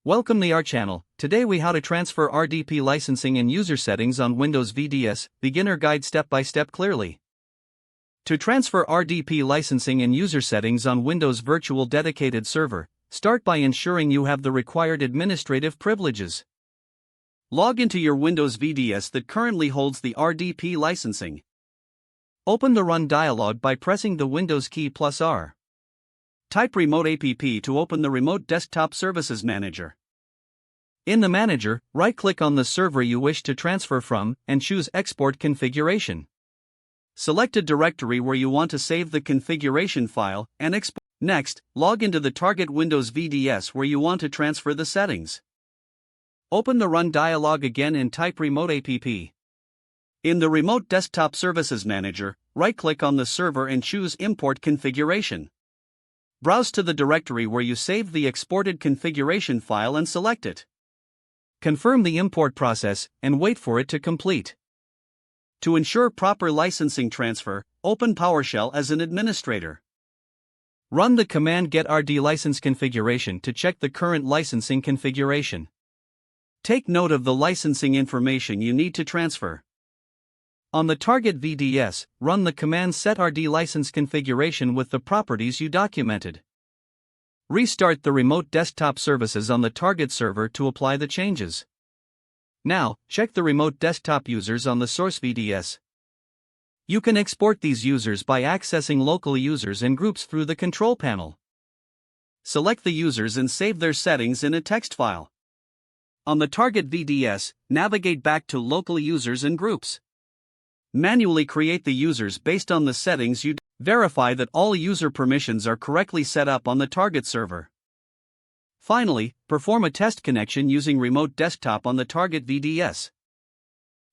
Welcome to our channel. Today we how to transfer RDP licensing and user settings on Windows VDS, beginner guide step by step clearly. To transfer RDP licensing and user settings on Windows Virtual Dedicated Server, start by ensuring you have the required administrative privileges. Log into your Windows VDS that currently holds the RDP licensing. Open the Run dialog by pressing the Windows key plus R. Type Remote APP to open the Remote Desktop Services Manager. In the manager, right-click on the server you wish to transfer from, and choose Export Configuration. Select a directory where you want to save the configuration file, and export. Next, log into the target Windows VDS where you want to transfer the settings. Open the Run dialog again and type Remote APP. In the Remote Desktop Services Manager, right-click on the server and choose Import Configuration. Browse to the directory where you saved the exported configuration file and select it. Confirm the import process and wait for it to complete. To ensure proper licensing transfer, open PowerShell as an administrator. Run the command get rd license configuration to check the current licensing configuration. Take note of the licensing information you need to transfer. On the target VDS, run the command set rd license configuration with the properties you documented. Restart the remote desktop services on the target server to apply the changes. Now, check the remote desktop users on the source VDS. You can export these users by accessing local users and groups through the control panel. Select the users and save their settings in a text file. On the target VDS, navigate back to local users and groups. Manually create the users based on the settings you verify that all user permissions are correctly set up on the target server. Finally, perform a test connection using remote desktop on the target VDS.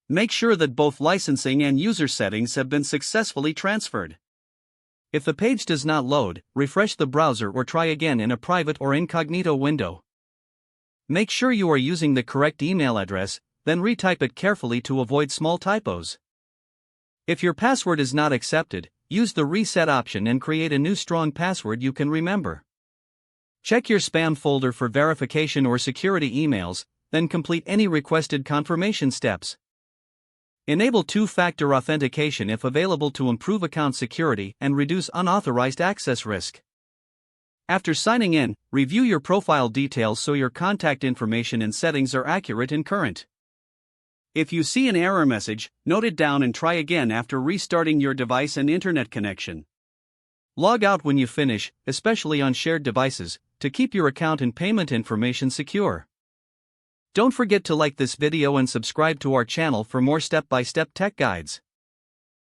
Make sure that both licensing and user settings have been successfully transferred. If the page does not load, refresh the browser or try again in a private or incognito window. Make sure you are using the correct email address, then retype it carefully to avoid small typos. If your password is not accepted, use the reset option and create a new strong password you can remember. Check your spam folder for verification or security emails, then complete any requested confirmation steps. Enable two-factor authentication if available to improve account security and reduce unauthorized access risk. After signing in, review your profile details so your contact information and settings are accurate and current. If you see an error message, note it down and try again after restarting your device and internet connection. Log out when you finish, especially on shared devices, to keep your account and payment information secure. Don't forget to like this video and subscribe to our channel for more step-by-step tech guides.